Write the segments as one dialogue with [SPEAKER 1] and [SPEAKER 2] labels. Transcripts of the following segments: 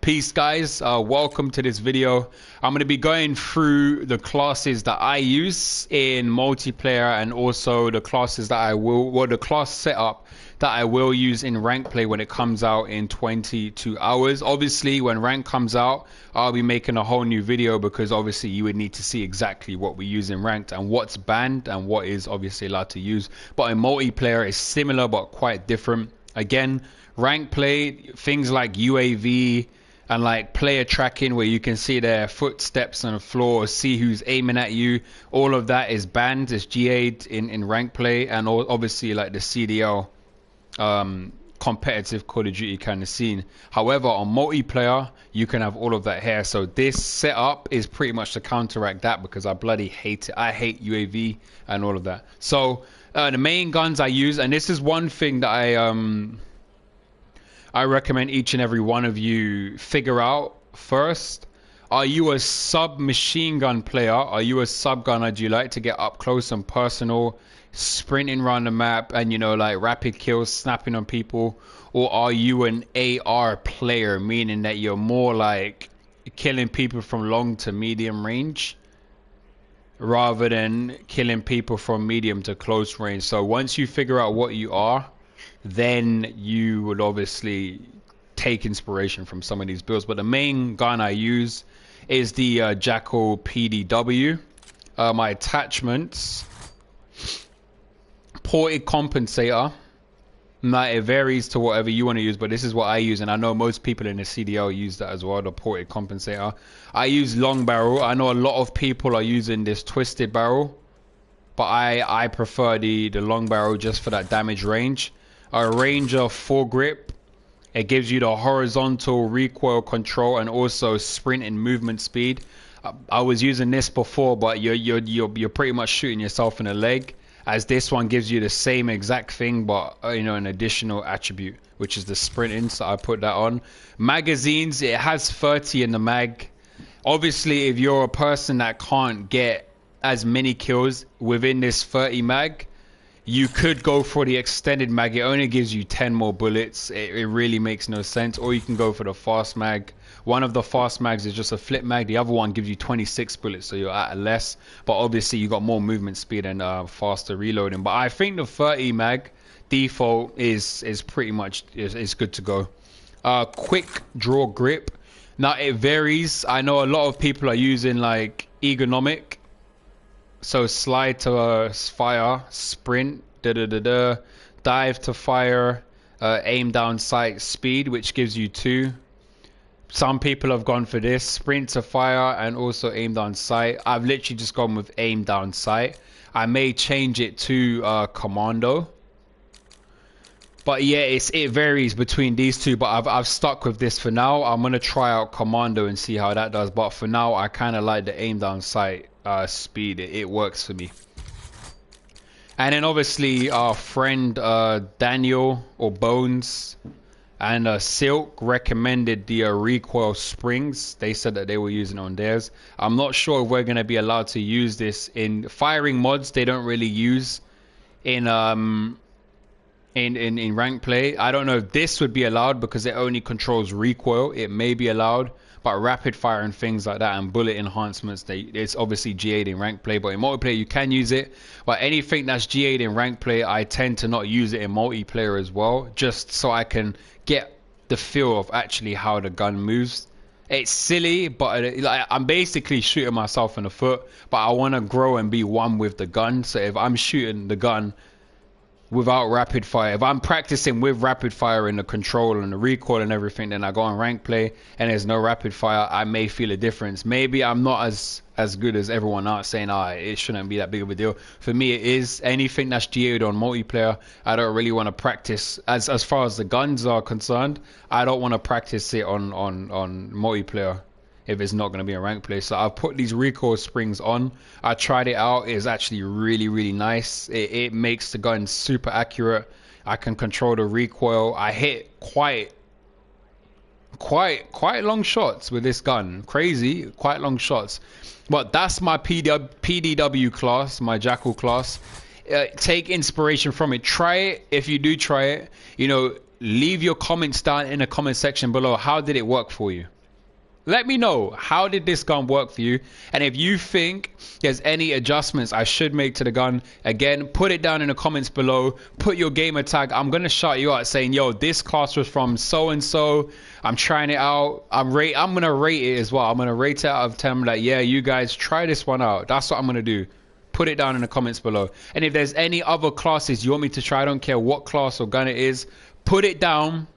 [SPEAKER 1] Peace guys, welcome to this video. I'm going to be going through the classes that I use in multiplayer and also the classes that the class setup that I will use in rank play when it comes out in 22 hours. Obviously when rank comes out, I'll be making a whole new video because obviously you would need to see exactly what we use in ranked and what's banned and what is obviously allowed to use. But in multiplayer it's similar but quite different. Again, rank play, things like UAV and like player tracking where you can see their footsteps on the floor, see who's aiming at you, all of that is banned, it's GA'd in rank play, and obviously like the CDL competitive Call of Duty kind of scene. However, on multiplayer you can have all of that here, so this setup is pretty much to counteract that because I bloody hate it. I hate UAV and all of that. So the main guns I use, and this is one thing that I recommend each and every one of you figure out first. Are you a submachine gun player? Are you a sub gunner? Do you like to get up close and personal, sprinting around the map and, you know, like rapid kills, snapping on people? Or are you an AR player, meaning that you're more like killing people from long to medium range rather than killing people from medium to close range? So once you figure out what you are, then you would obviously take inspiration from some of these builds. But the main gun I use is the Jackal PDW. My attachments, ported compensator. Now it varies to whatever you want to use, but this is what I use, and I know most people in the CDL use that as well, the ported compensator. I use long barrel. I know a lot of people are using this twisted barrel, but I prefer the long barrel just for that damage range. A Ranger foregrip, it gives you the horizontal recoil control and also sprint and movement speed. I was using this before, but you're pretty much shooting yourself in the leg, as this one gives you the same exact thing but you know, an additional attribute, which is the sprinting, so I put that on. Magazines, it has 30 in the mag. Obviously if you're a person that can't get as many kills within this 30 mag, you could go for the extended mag. It only gives you 10 more bullets. It really makes no sense. Or you can go for the fast mag. One of the fast mags is just a flip mag. The other one gives you 26 bullets, so you're at less. But obviously you got more movement speed and faster reloading. But I think the 30 mag default is pretty much is good to go. Quick draw grip. Now it varies. I know a lot of people are using like ergonomic. So slide to fire, sprint, dive to fire, aim down sight, speed, which gives you 2. Some people have gone for this, sprint to fire and also aim down sight. I've literally just gone with aim down sight. I may change it to commando. But yeah, it varies between these two, but I've stuck with this for now. I'm going to try out commando and see how that does. But for now, I kind of like the aim down sight speed. It works for me. And then obviously our friend Daniel or Bones and Silk recommended the recoil springs. They said that they were using it on theirs. I'm not sure if we're going to be allowed to use this in firing mods. They don't really use in rank play. I don't know if this would be allowed because it only controls recoil. It may be allowed, but rapid fire and things like that and bullet enhancements, it's obviously GA'd in rank play. But in multiplayer you can use it. But anything that's GA'd in rank play, I tend to not use it in multiplayer as well, just so I can get the feel of actually how the gun moves. It's silly, but like, I'm basically shooting myself in the foot, but I want to grow and be one with the gun. So if I'm shooting the gun without rapid fire, if I'm practicing with rapid fire in the control and the recoil and everything, then I go on rank play and there's no rapid fire, I may feel a difference. Maybe I'm not as good as everyone else saying it shouldn't be that big of a deal. For me it is. Anything that's GA'd on multiplayer, I don't really want to practice. As far as the guns are concerned, I don't want to practice it on multiplayer if it's not going to be a rank play. So I've put these recoil springs on. I tried it out. It's actually really nice. It makes the gun super accurate. I can control the recoil. I hit quite long shots with this gun. Crazy, quite long shots. But that's my PDW class, my Jackal class. Take inspiration from it. Try it. If you do try it, you know, leave your comments down in the comment section below. How did it work for you? Let me know, how did this gun work for you? And if you think there's any adjustments I should make to the gun, again, put it down in the comments below. Put your gamer tag. I'm going to shout you out saying, yo, this class was from so-and-so. I'm trying it out. I'm going to rate it as well. I'm going to rate it out of 10. I'm like, yeah, you guys try this one out. That's what I'm going to do. Put it down in the comments below. And if there's any other classes you want me to try, I don't care what class or gun it is, put it down.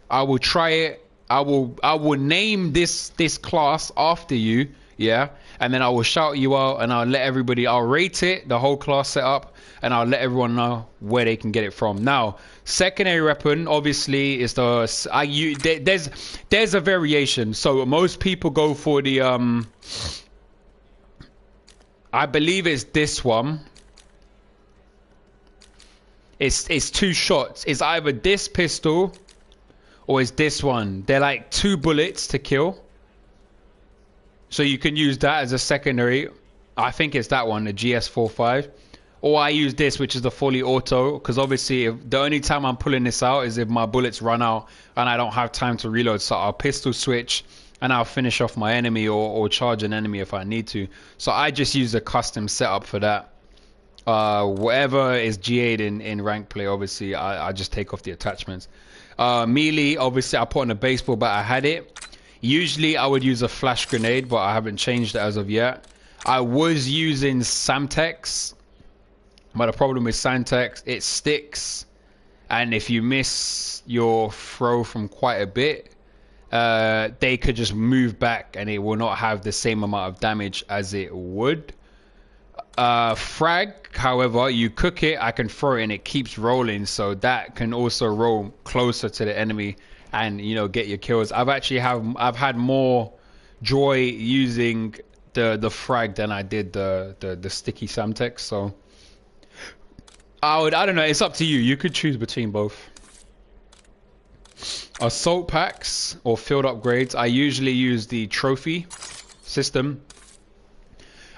[SPEAKER 1] I will try it. I will name this class after you, yeah, and then I will shout you out, and I'll let everybody, I'll rate it, the whole class setup, and I'll let everyone know where they can get it from. Now, secondary weapon obviously is there's a variation. So most people go for the I believe it's this one. It's 2 shots. It's either this pistol or is this one. They're like 2 bullets to kill. So you can use that as a secondary. I think it's that one, the GS45. Or I use this, which is the fully auto. Because obviously, the only time I'm pulling this out is if my bullets run out and I don't have time to reload. So I'll pistol switch and I'll finish off my enemy or charge an enemy if I need to. So I just use a custom setup for that. Whatever is GA'd in rank play, obviously, I just take off the attachments. Melee, obviously I put on a baseball bat. I had it. Usually I would use a flash grenade, but I haven't changed it as of yet. I was using Samtex, but the problem with Samtex, it sticks, and if you miss your throw from quite a bit, they could just move back and it will not have the same amount of damage as it would. Frag, however, you cook it, I can throw it and it keeps rolling, so that can also roll closer to the enemy and, you know, get your kills. I've had more joy using the frag than I did the sticky Samtex. So I don't know, it's up to you. You could choose between both. Assault packs or field upgrades, I usually use the trophy system.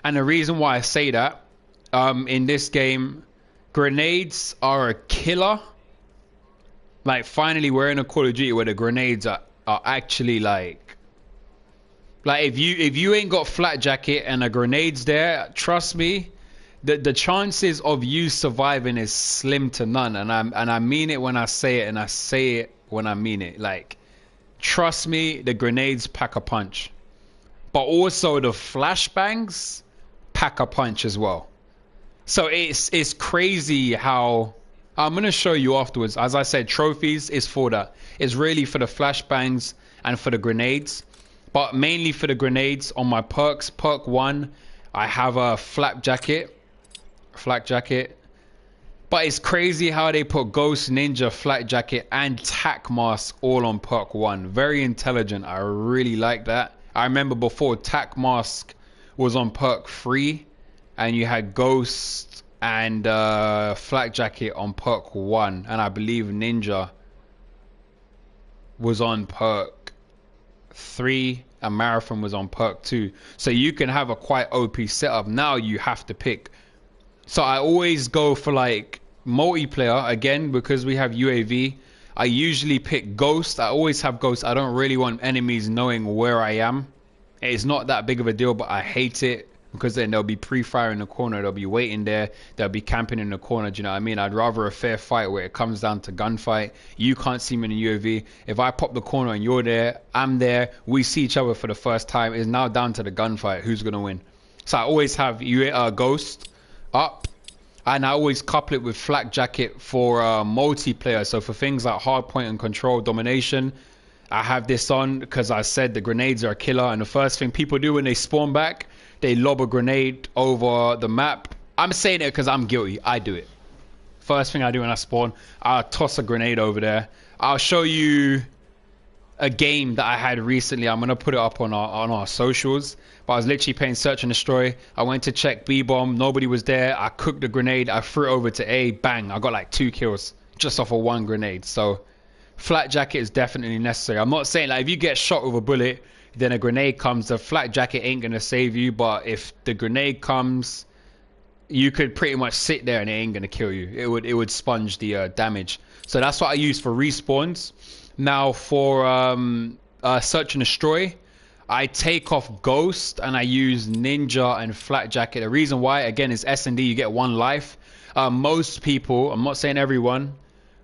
[SPEAKER 1] And the reason why I say that, in this game, grenades are a killer. Like, finally, we're in a Call of Duty where the grenades are actually like if you ain't got flat jacket and a grenade's there, trust me, the chances of you surviving is slim to none. And I mean it when I say it, and I say it when I mean it. Like, trust me, the grenades pack a punch, but also the flashbangs pack a punch as well. So it's crazy how, I'm gonna show you afterwards. As I said, trophies is for that. It's really for the flashbangs and for the grenades, but mainly for the grenades. On my perks, perk 1, I have a flak jacket, but it's crazy how they put Ghost, Ninja, flak jacket and tack mask all on perk 1. Very intelligent. I really like that. I remember before, tack mask was on perk 3 and you had Ghost and flak jacket on perk 1, and I believe Ninja was on perk 3 and Marathon was on perk 2. So you can have a quite OP setup. Now you have to pick. So I always go for like multiplayer, again, because we have UAV. I usually pick Ghost. I always have Ghost. I don't really want enemies knowing where I am. It's not that big of a deal, but I hate it because then they'll be pre-fire in the corner. They'll be waiting there. They'll be camping in the corner. Do you know what I mean? I'd rather a fair fight where it comes down to gunfight. You can't see me in the UAV. If I pop the corner and you're there, I'm there, we see each other for the first time, it's now down to the gunfight. Who's going to win? So I always have Ghost up, and I always couple it with flak jacket for multiplayer. So for things like hardpoint and control domination, I have this on because I said the grenades are a killer, and the first thing people do when they spawn back, they lob a grenade over the map. I'm saying it because I'm guilty. I do it. First thing I do when I spawn, I'll toss a grenade over there. I'll show you a game that I had recently. I'm going to put it up on our socials. But I was literally playing Search and Destroy. I went to check B-bomb. Nobody was there. I cooked the grenade. I threw it over to A. Bang. I got like 2 kills just off of 1 grenade. So flak jacket is definitely necessary. I'm not saying like if you get shot with a bullet, then a grenade comes, the flak jacket ain't going to save you. But if the grenade comes, you could pretty much sit there and it ain't going to kill you. It would sponge the damage. So that's what I use for respawns. Now for Search and Destroy, I take off Ghost and I use Ninja and Flat Jacket. The reason why, again, is S&D. You get 1 life. Most people, I'm not saying everyone,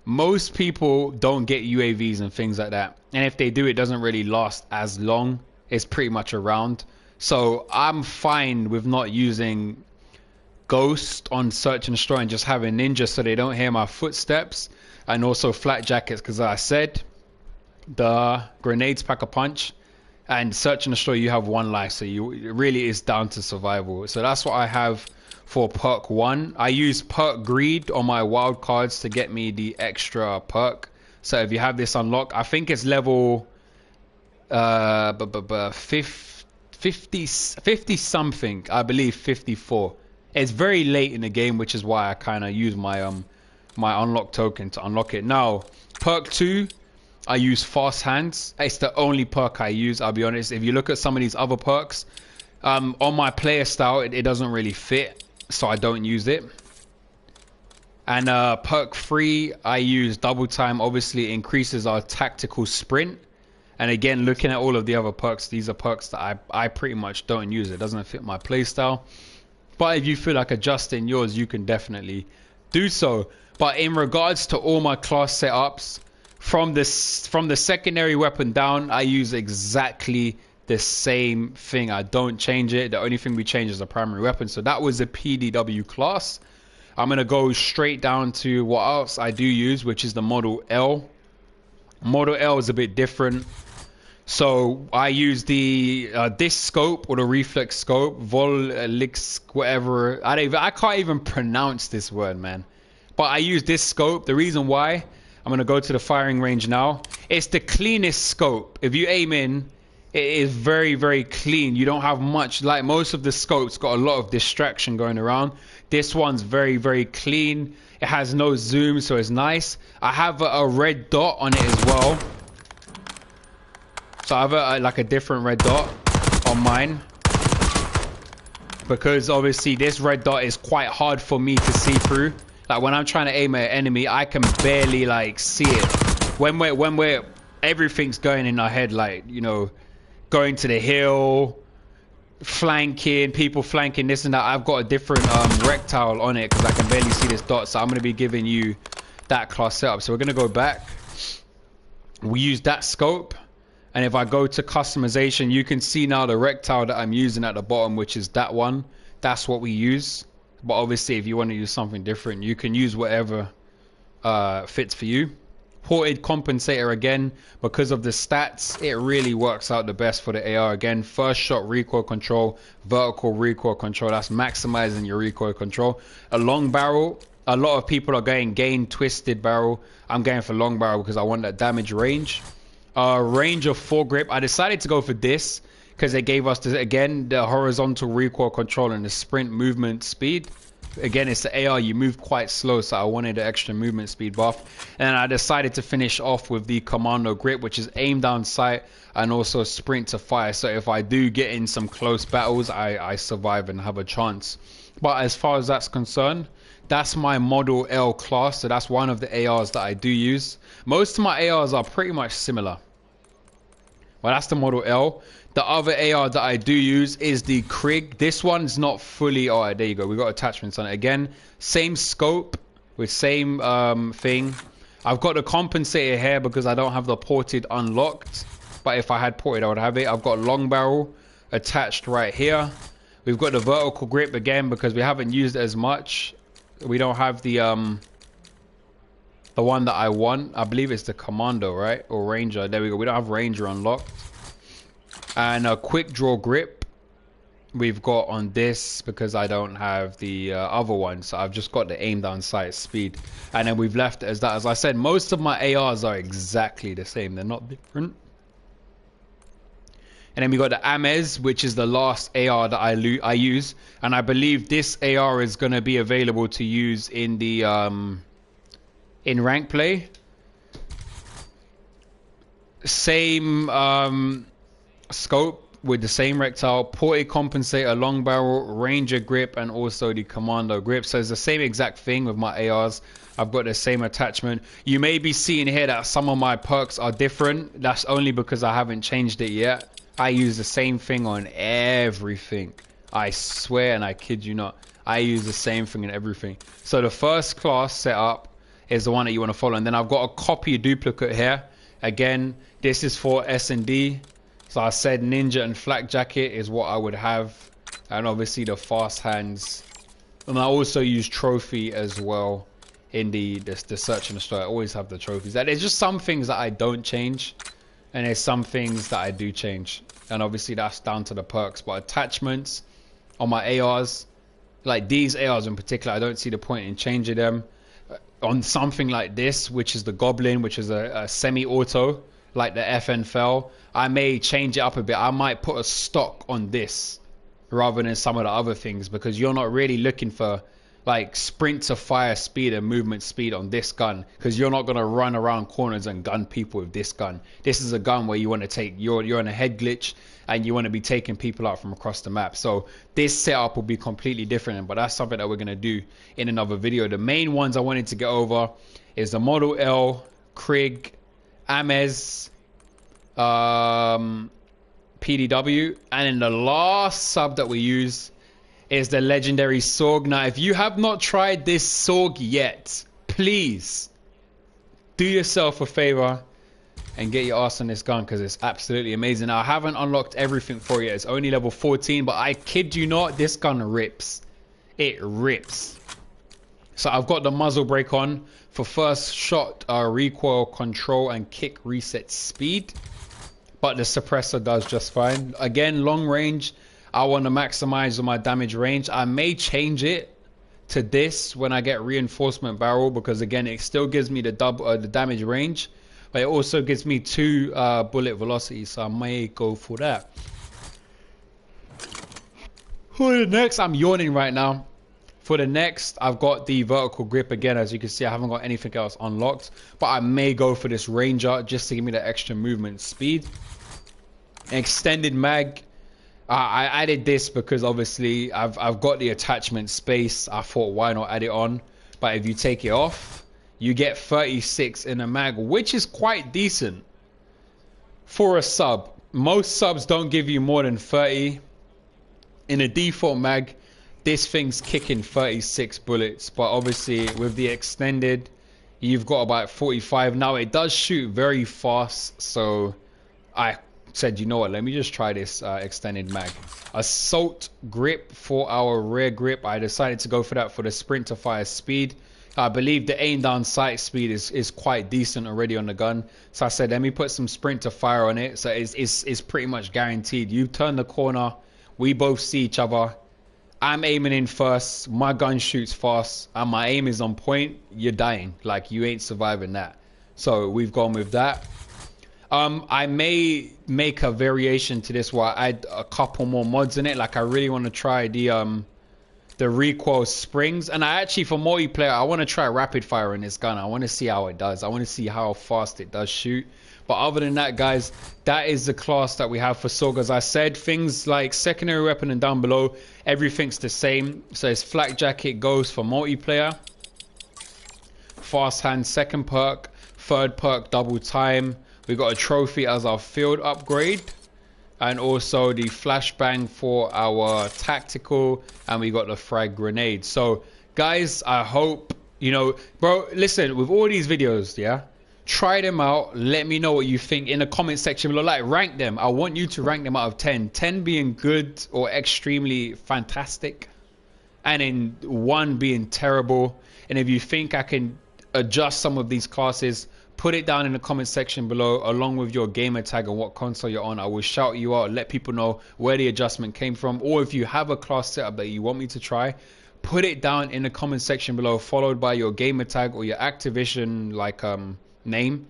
[SPEAKER 1] most people don't get UAVs and things like that. And if they do, it doesn't really last as long. It's pretty much a round. So I'm fine with not using Ghost on Search and Destroy and just having Ninja so they don't hear my footsteps. And also Flat Jackets, because I said the grenades pack a punch. And Search and Destroy, you have 1 life, so it really is down to survival. So that's what I have for perk 1. I use perk Greed on my wild cards to get me the extra perk. So if you have this unlocked, I think it's level 50 something, I believe 54. It's very late in the game, which is why I kind of use my my unlock token to unlock it. Now, perk 2. I use Fast Hands. It's the only perk I use, I'll be honest. If you look at some of these other perks, on my player style, it doesn't really fit, so I don't use it. And perk 3, I use Double Time. Obviously, it increases our tactical sprint. And again, looking at all of the other perks, these are perks that I pretty much don't use. It doesn't fit my play style. But if you feel like adjusting yours, you can definitely do so. But in regards to all my class setups, from the secondary weapon down, I use exactly the same thing. I don't change it. The only thing we change is the primary weapon. So that was a PDW class. I'm going to go straight down to what else I do use, which is the Model L. Model L is a bit different. So I use the this scope or the reflex scope, Volix, whatever. I can't even pronounce this word, man. But I use this scope. The reason why, I'm going to go to the firing range now. It's the cleanest scope. If you aim in, it is very, very clean. You don't have much, like most of the scopes got a lot of distraction going around. This one's very, very clean. It has no zoom, so it's nice. I have a red dot on it as well. So I have like a different red dot on mine. Because obviously this red dot is quite hard for me to see through. Like when I'm trying to aim at an enemy, I can barely like see it. When we're everything's going in our head, like, you know, going to the hill, flanking, people flanking, this and that. I've got a different rectile on it because I can barely see this dot. So I'm going to be giving you that class setup. So we're going to go back. We use that scope. And if I go to customization, you can see now the rectile that I'm using at the bottom, which is that one. That's what we use. But obviously, if you want to use something different, you can use whatever fits for you. Ported compensator again, because of the stats, it really works out the best for the AR again. First shot recoil control, vertical recoil control. That's maximizing your recoil control. A long barrel. A lot of people are going gain twisted barrel. I'm going for long barrel because I want that damage range. Range of foregrip. I decided to go for this because they gave us, again, the horizontal recoil control and the sprint movement speed. Again, it's the AR, you move quite slow, so I wanted the extra movement speed buff. And I decided to finish off with the commando grip, which is aim down sight and also sprint to fire. So if I do get in some close battles, I survive and have a chance. But as far as that's concerned, that's my Model L class. So that's one of the ARs that I do use. Most of my ARs are pretty much similar. Well, that's the Model L. The other AR that I do use is the Krig. This one's not fully... Oh, there you go. We got attachments on it. Again, same scope with same thing. I've got the compensator here because I don't have the ported unlocked. But if I had ported, I would have it. I've got long barrel attached right here. We've got the vertical grip again because we haven't used it as much. We don't have the one that I want. I believe it's the Commando, right? Or Ranger. There we go. We don't have Ranger unlocked. And a quick draw grip we've got on this because I don't have the other one. So I've just got the aim down sight speed. And then we've left it as that. As I said, most of my ARs are exactly the same. They're not different. And then we got the Amez, which is the last AR that I use. And I believe this AR is going to be available to use in the in rank play. Same scope with the same rectile, ported compensator, long barrel, ranger grip, and also the commando grip. So it's the same exact thing with my ARs. I've got the same attachment. You may be seeing here that some of my perks are different. That's only because I haven't changed it yet. I use the same thing on everything. I swear and I kid you not. I use the same thing in everything. So the first class setup is the one that you want to follow. And then I've got a copy duplicate here. Again, this is for S&D. So I said ninja and flak jacket is what I would have. And obviously the fast hands. And I also use trophy as well in the search and destroy. I always have the trophies. There's just some things that I don't change. And there's some things that I do change. And obviously that's down to the perks. But attachments on my ARs, like these ARs in particular, I don't see the point in changing them. On something like this, which is the Goblin, which is a semi-auto, like the FNFL, I may change it up a bit. I might put a stock on this rather than some of the other things, because you're not really looking for like sprint to fire speed and movement speed on this gun, because you're not going to run around corners and gun people with this gun. This is a gun where you want to take, you're in a head glitch and you want to be taking people out from across the map. So this setup will be completely different, but that's something that we're going to do in another video. The main ones I wanted to get over is the Model L, Krig, Amez, PDW, and then the last sub that we use is the legendary Sorg. Now, if you have not tried this Sorg yet, please do yourself a favor and get your ass on this gun, because it's absolutely amazing. Now, I haven't unlocked everything for you. It's only level 14, but I kid you not, this gun rips. It rips. So I've got the muzzle brake on for first shot, recoil control, and kick reset speed. But the suppressor does just fine. Again, long range, I want to maximize on my damage range. I may change it to this when I get reinforcement barrel, because again, it still gives me the damage range, but it also gives me 2 bullet velocity, so I may go for that. For the next, I'm yawning right now. For the next, I've got the vertical grip again. As you can see, I haven't got anything else unlocked, but I may go for this Ranger just to give me the extra movement speed. Extended mag, I added this because obviously I've got the attachment space. I thought, why not add it on? But if you take it off, you get 36 in a mag, which is quite decent for a sub. Most subs don't give you more than 30. In a default mag, this thing's kicking 36 bullets, but obviously with the extended, you've got about 45. Now it does shoot very fast, so I said, you know what, let me just try this extended mag. Assault grip for our rear grip. I decided to go for that for the sprint to fire speed. I believe the aim down sight speed is quite decent already on the gun, so I said let me put some sprint to fire on it. So it's pretty much guaranteed. You turn the corner, we both see each other. I'm aiming in first, my gun shoots fast, and my aim is on point. You're dying, like you ain't surviving that. So we've gone with that. I may make a variation to this where I add a couple more mods in it. Like I really want to try the recoil springs, and I actually, for multiplayer, I want to try rapid fire in this gun. I want to see how it does. I want to see how fast it does shoot. But other than that, guys, that is the class that we have for Sorg. As I said, things like secondary weapon and down below, everything's the same. So it's flak jacket goes for multiplayer, fast hand second perk, third perk double time. We got a trophy as our field upgrade, and also the flashbang for our tactical, and we got the frag grenade. So guys, I hope, you know, bro, listen, with all these videos, yeah, try them out. Let me know what you think in the comment section below. Like, rank them. I want you to rank them out of 10, 10 being good or extremely fantastic, and in 1 being terrible. And if you think I can adjust some of these classes, put it down in the comment section below, along with your gamer tag and what console you're on. I will shout you out, let people know where the adjustment came from. Or if you have a class setup that you want me to try, put it down in the comment section below, followed by your gamer tag or your Activision like name,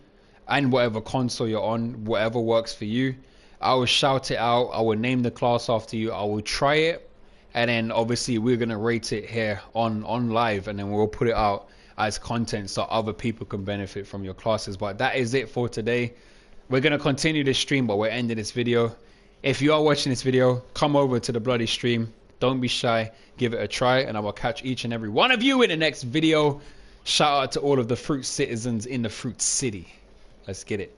[SPEAKER 1] and whatever console you're on, whatever works for you. I will shout it out. I will name the class after you. I will try it, and then obviously we're gonna rate it here on live, and then we'll put it out as content so other people can benefit from your classes. But that is it for today. We're going to continue this stream, but we're ending this video. If you are watching this video, come over to the bloody stream. Don't be shy. Give it a try, and I will catch each and every one of you in the next video. Shout out to all of the Fruitzh citizens in the Fruitzh City. Let's get it.